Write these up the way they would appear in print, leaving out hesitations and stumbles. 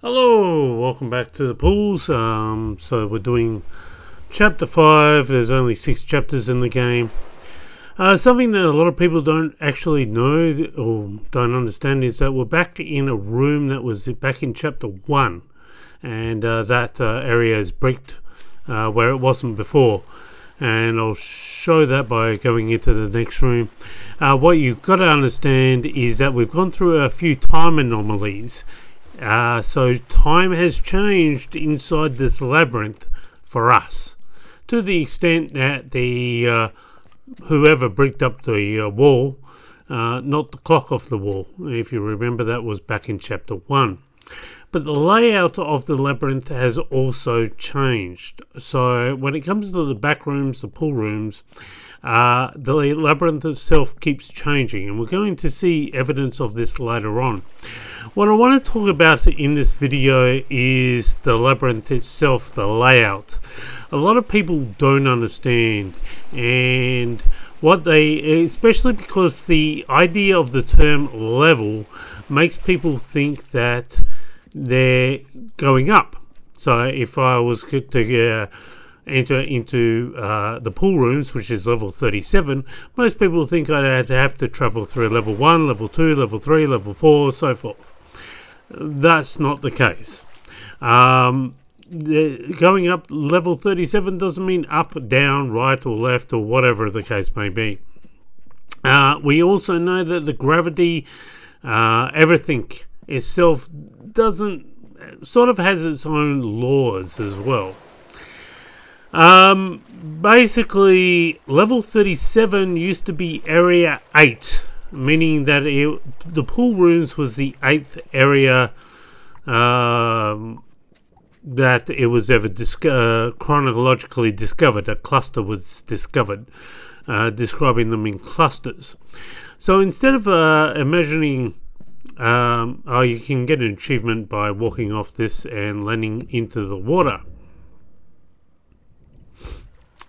Hello, welcome back to the pools. So we're doing chapter 5. There's only 6 chapters in the game. Something that a lot of people don't actually know or don't understand is that we're back in a room that was back in chapter 1, and that area is bricked where it wasn't before, and I'll show that by going into the next room. What you've got to understand is that we've gone through a few time anomalies. So time has changed inside this labyrinth for us, to the extent that the whoever bricked up the wall, not the clock off the wall, if you remember, that was back in chapter 1. But the layout of the labyrinth has also changed. So when it comes to the back rooms, the pool rooms, the labyrinth itself keeps changing, and we're going to see evidence of this later on. What I want to talk about in this video is the labyrinth itself, the layout. A lot of people don't understand, and what they, especially because the idea of the term level makes people think that they're going up. So if I was to enter into the pool rooms, which is level 37, most people think I'd have to travel through level 1, level 2, level 3, level 4, so forth. That's not the case. Going up level 37 doesn't mean up, down, right or left or whatever the case may be. We also know that the gravity, everything itself sort of has its own laws as well. Basically, level 37 used to be area 8, meaning that the pool rooms was the 8th area that it was ever chronologically discovered. A cluster was discovered, describing them in clusters. So instead of imagining, you can get an achievement by walking off this and landing into the water,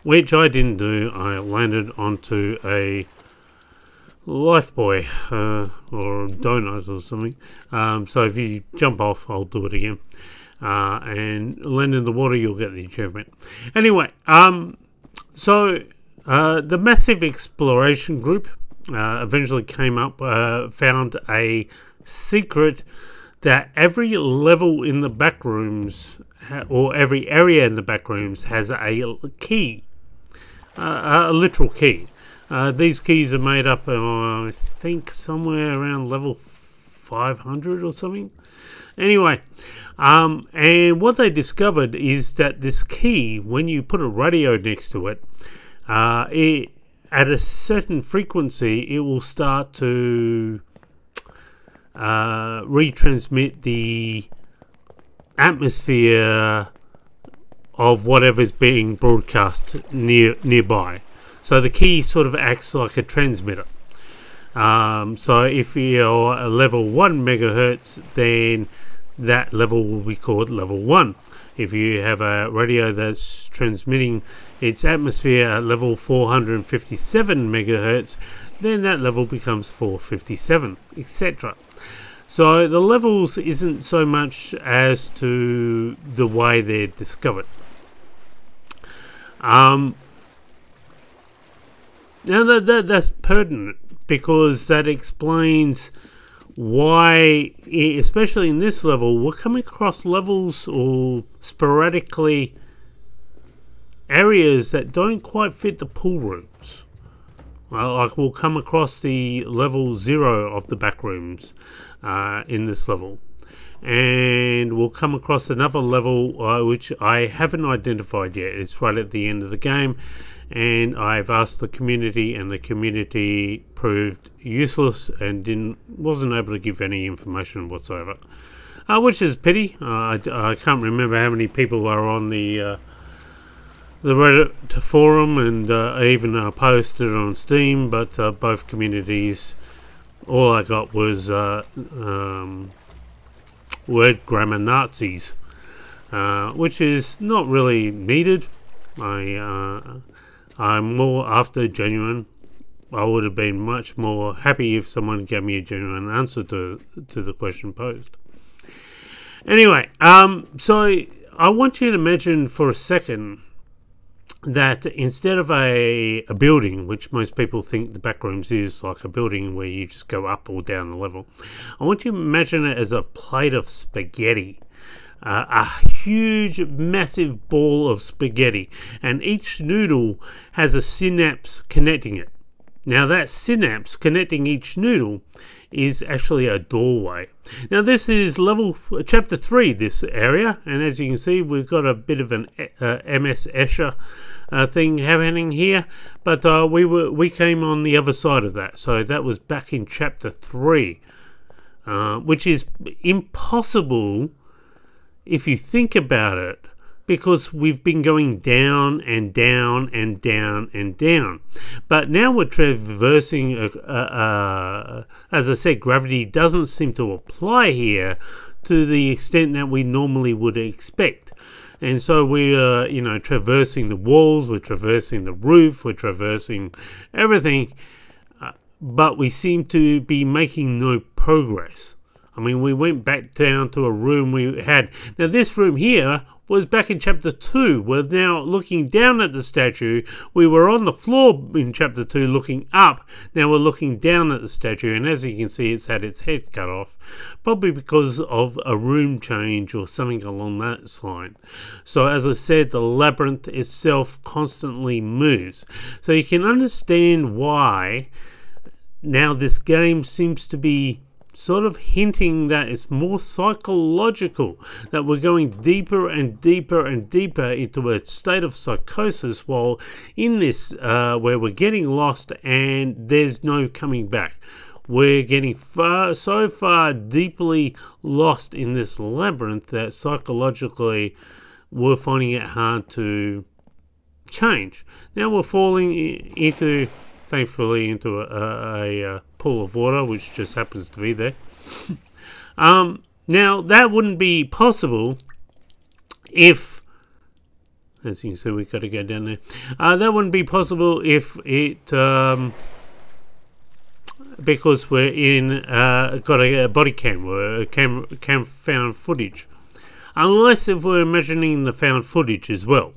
which I didn't do. I landed onto a life buoy or a donut or something. So if you jump off, I'll do it again, and land in the water, you'll get the achievement. Anyway, so the massive exploration group eventually came up, found a secret that every level in the back rooms, or every area in the back rooms, has a key, a literal key. These keys are made up, I think, somewhere around level 500 or something. Anyway, and what they discovered is that this key, when you put a radio next to it, at a certain frequency, it will start to retransmit the atmosphere of whatever's being broadcast nearby. So the key sort of acts like a transmitter. So if you're a level 1 megahertz, then that level will be called level 1. If you have a radio that's transmitting its atmosphere at level 457 megahertz, then that level becomes 457, etc. So the levels isn't so much as to the way they're discovered. Now that's pertinent, because that explains why, especially in this level, we're coming across levels or sporadically areas that don't quite fit the pool rooms. Like we'll come across the level 0 of the back rooms in this level, and we'll come across another level which I haven't identified yet. It's right at the end of the game, and I've asked the community, and the community proved useless and wasn't able to give any information whatsoever, which is a pity. I can't remember how many people are on the Reddit forum, and I even posted it on Steam, but both communities, all I got was word grammar Nazis, which is not really needed. I'm more after genuine. I would have been much more happy if someone gave me a genuine answer to the question posed. Anyway, so I want you to imagine for a second that instead of a building, which most people think the Backrooms is like a building where you just go up or down the level, I want you to imagine it as a plate of spaghetti. A huge, massive ball of spaghetti, and each noodle has a synapse connecting it. Now that synapse connecting each noodle is actually a doorway. Now this is chapter 3, this area, and as you can see we've got a bit of an MS Escher thing happening here, but we came on the other side of that, so that was back in chapter 3, which is impossible if you think about it, because we've been going down and down and down and down. But now we're traversing, as I said, gravity doesn't seem to apply here to the extent that we normally would expect. And so we are, traversing the walls, we're traversing the roof, we're traversing everything, but we seem to be making no progress. I mean, we went back down to a room we had. Now, this room here was back in chapter 2. We're now looking down at the statue. We were on the floor in chapter 2 looking up. Now we're looking down at the statue, and as you can see, it's had its head cut off, probably because of a room change or something along that line. So as I said, the labyrinth itself constantly moves. So you can understand why now this game seems to be sort of hinting that it's more psychological, that we're going deeper and deeper and deeper into a state of psychosis, while in this where we're getting lost and there's no coming back. We're getting so far deeply lost in this labyrinth that psychologically we're finding it hard to change. Now we're falling into, thankfully, into a pool of water, which just happens to be there. Now that wouldn't be possible if, as you can see, we've got to go down there. That wouldn't be possible if it, because we're in, got a body cam, or a cam found footage. Unless if we're imagining the found footage as well.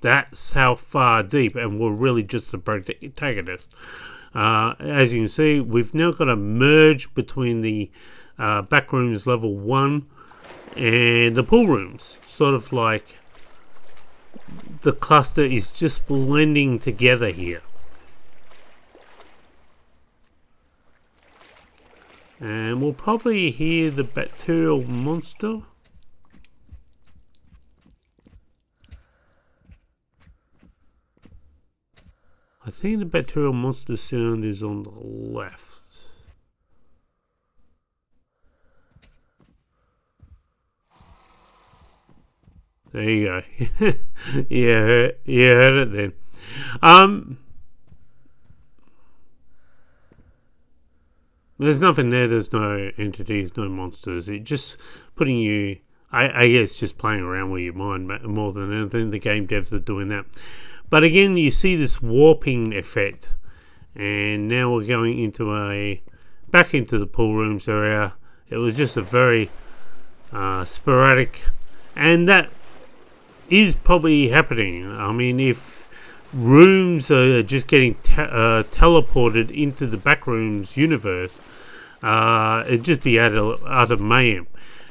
That's how far deep, and we're really just the protagonist. As you can see, we've now got a merge between the Backrooms level 1 and the pool rooms. Sort of like the cluster is just blending together here. And we'll probably hear the bacterial monster. I think the bacterial monster sound is on the left. There you go. Yeah, you heard it then. There's nothing there. There's no entities, no monsters. It just putting you, I guess, just playing around with your mind more than anything. The game devs are doing that. But again, you see this warping effect, and now we're going into back into the pool rooms area. It was just a very sporadic, and that is probably happening. I mean, if rooms are just getting teleported into the Backrooms universe, it'd just be utter mayhem,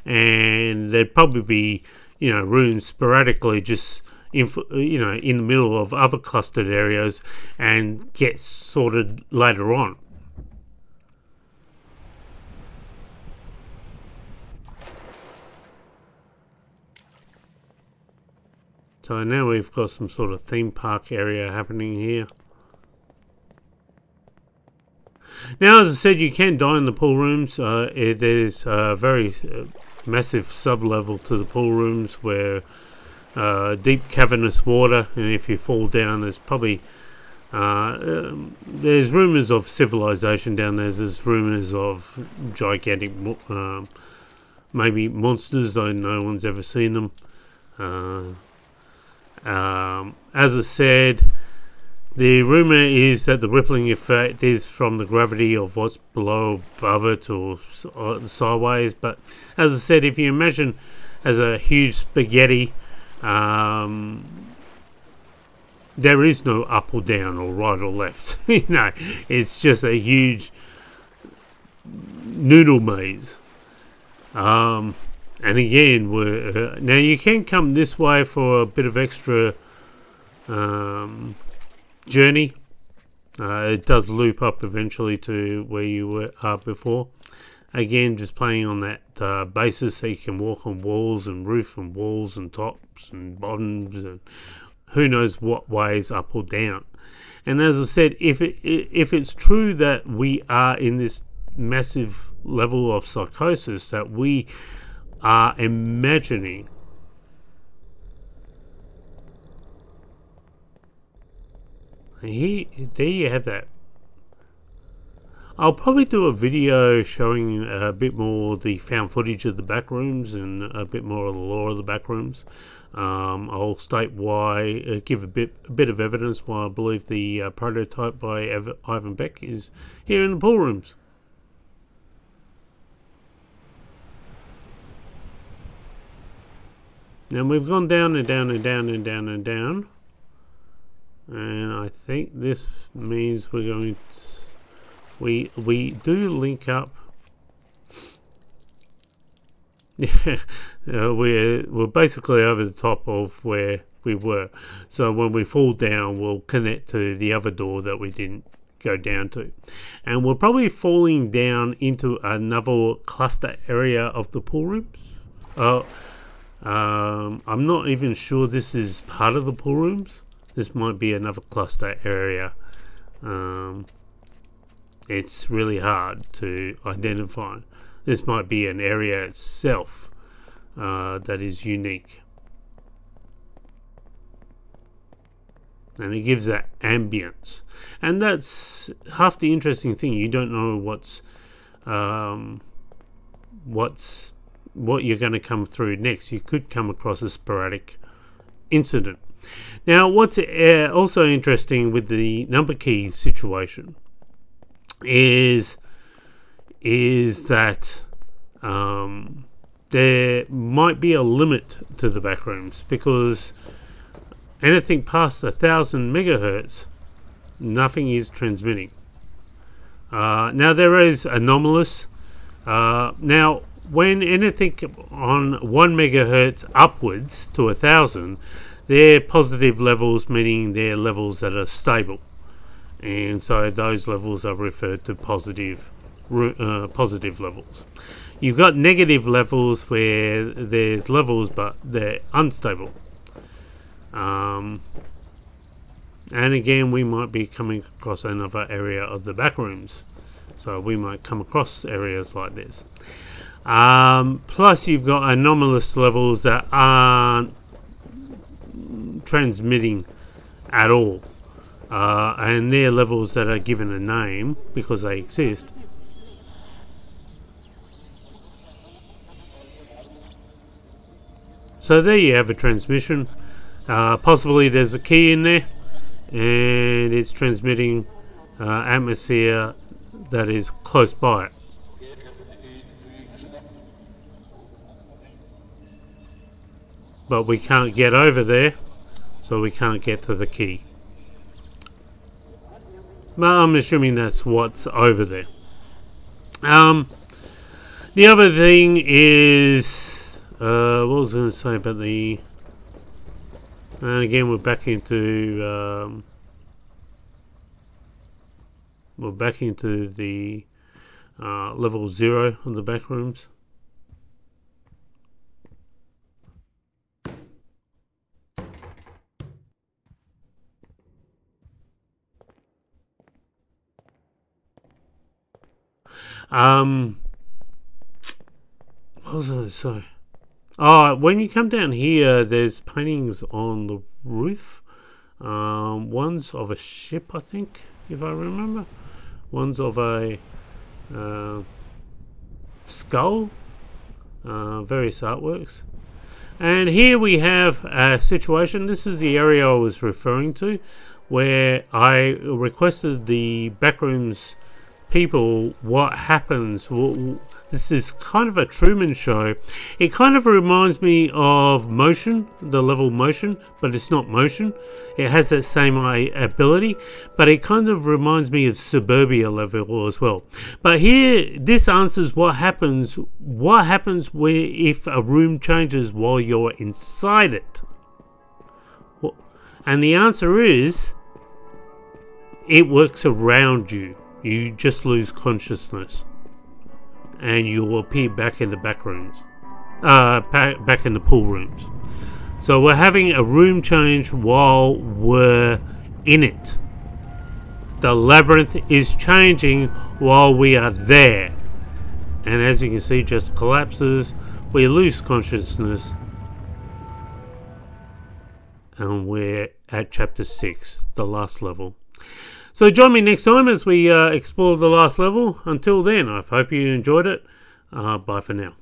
and there'd probably be, rooms sporadically just in the middle of other clustered areas and get sorted later on. So now we've got some sort of theme park area happening here. Now, as I said, you can die in the pool rooms. There's a very massive sub-level to the pool rooms where deep cavernous water, and if you fall down, there's probably there's rumours of civilization down there. There's rumours of gigantic maybe monsters, though no one's ever seen them. As I said, The rumour is that the rippling effect is from the gravity of what's below, above it, or sideways. But as I said, if you imagine as a huge spaghetti, there is no up or down or right or left. You know, it's just a huge noodle maze. And again, now you can come this way for a bit of extra journey. It does loop up eventually to where you are before. Again, just playing on that basis, so you can walk on walls and roof and walls and tops and bottoms and who knows what ways up or down. And as I said, if it's true that we are in this massive level of psychosis, that we are imagining there you have that. I'll probably do a video showing a bit more the found footage of the Backrooms and a bit more of the lore of the Backrooms. I'll state why, give a bit of evidence why I believe the prototype by Ivan Beck is here in the pool rooms. Now we've gone down and down and down and down and down, and I think this means we're going to, we do link up. Yeah, we're basically over the top of where we were, so when we fall down we'll connect to the other door that we didn't go down to, and we're probably falling down into another cluster area of the pool rooms. I'm not even sure this is part of the pool rooms. This might be another cluster area. It's really hard to identify. This might be an area itself that is unique. And it gives that ambience. And that's half the interesting thing. You don't know what you're going to come through next. You could come across a sporadic incident. Now, what's also interesting with the number key situation is that there might be a limit to the Backrooms, because anything past 1,000 megahertz, nothing is transmitting. Now there is anomalous. Now when anything on 1 megahertz upwards to 1,000, they're positive levels, meaning they're levels that are stable, and so those levels are referred to positive levels. You've got negative levels where there's levels but they're unstable. And again, we might be coming across another area of the Backrooms, so we might come across areas like this. Plus you've got anomalous levels that aren't transmitting at all, and they're levels that are given a name because they exist. So there you have a transmission. Possibly there's a key in there and it's transmitting atmosphere that is close by it. But we can't get over there, so we can't get to the key. But I'm assuming that's what's over there. The other thing is, what was I going to say about the... And again, we're back into the level 0 of the Backrooms. What was I going to say? Oh, when you come down here, there's paintings on the roof. One's of a ship, I think, if I remember. One's of a skull. Various artworks. And here we have a situation. This is the area I was referring to, where I requested the Backrooms people what happens. This is kind of a Truman Show. It kind of reminds me of Motion, the level Motion, but it's not Motion. It has that same ability, but it kind of reminds me of Suburbia level as well. But here, this answers what happens where if a room changes while you're inside it. And the answer is, it works around you. You just lose consciousness, and you will appear back in the back rooms, back in the pool rooms. So we're having a room change while we're in it. The labyrinth is changing while we are there, and as you can see, just collapses. We lose consciousness, and we're at chapter 6, the last level. So join me next time as we explore the last level. Until then, I hope you enjoyed it. Bye for now.